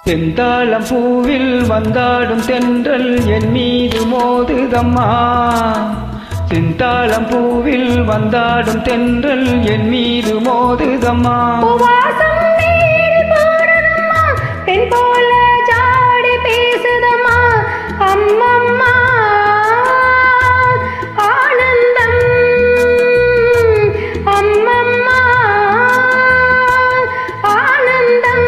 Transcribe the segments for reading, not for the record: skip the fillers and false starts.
செந்தாளம் பூவில் வந்தாடும் தென்றல் என் மீது மோதுதம்மா. செந்தாளம் பூவில் வந்தாடும் தென்றல் என் மீது மோதுதம்மா. பெண் போல ஜாடி பேசுதம்மா. அம்மம்மா ஆனந்தம், அம்மம்மா ஆனந்தம்.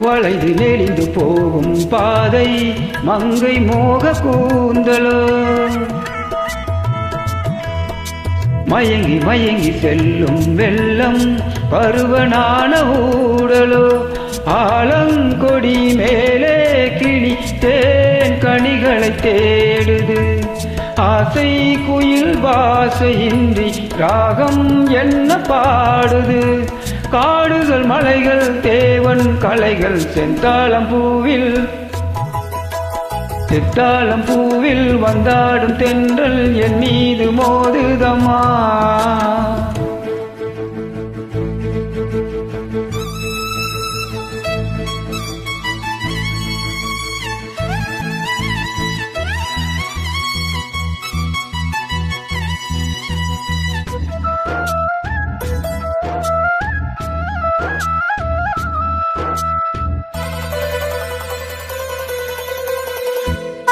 வளைந்து நெளிந்து போகும் பாதை மங்கை மோக கூந்தலோ. மயங்கி மயங்கி செல்லும் வெள்ளம் பருவனான ஊடலோ. ஆலங்கொடி மேலே கிளி தேன் கனிகளை தேடுது. ஆசை குயில் வாசையின்றி ராகம் என்ன பாடுது. காடுகள் மலைகள் தேவன் கலைகள் செந்தாளம் பூவில், செத்தாளம் பூவில் வந்தாடும் தென்றல் என் மீது மோதுதம்மா.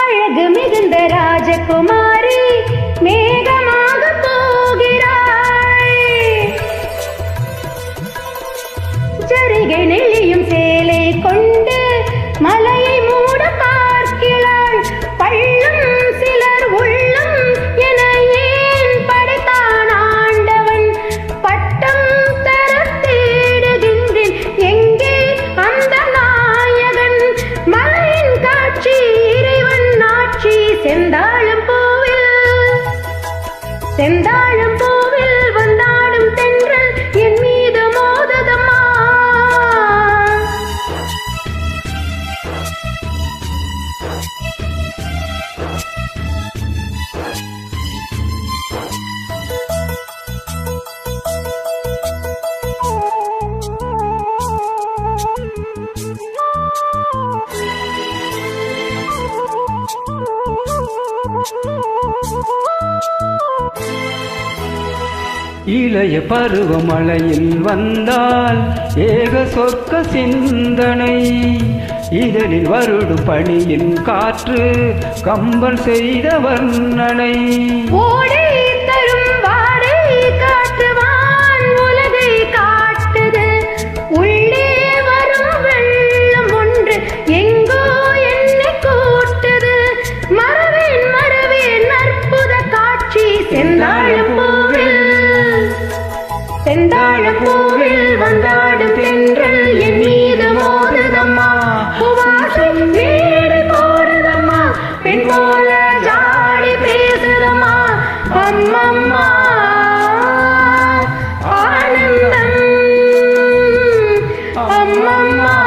அழகு மிகுந்த ராஜகுமாரி மேகமாக போகிறாய். ஜரிகை நெளியும் சேலை கொண்டு மலையை மூட பார்க்கிறாள். பள்ளும் சிலர் உள்ளம் என ஏன் படைத்தான் ஆண்டவன். பட்டம் தர தேடுகின்றேன் எங்கே அந்த நாயகன். மலையின் காட்சி செந்தாழம் பூவில், செந்தாழம் பூவில் வந்தாடும் தென்றல் என் மீது மோதுதம்மா. இளைய பருவமழையில் வந்தால் ஏக சொர்க்க சிந்தனை. இதழில் வருடும் பணியின் காற்று கம்பன் செய்த வர்ணனை. ஓடை தரும் வாடை காற்றுவான் உலகை காட்டுது. உள்ளே வரும் வெள்ளம் ஒன்று எங்கோ என்னை கூட்டுது. மறவேன் மறவேன் அற்புத காட்சி செந்தாழம் பூவில், செந்தாழம் பூவில் வந்தாடும் தென்றல் என் மீது மோதுதம்மா. புவாசை வீடு போடுதம்மா. பெண் போல ஜாடி பேசுதம்மா. அம்மம்மா ஆனந்தம், அம்மம்மா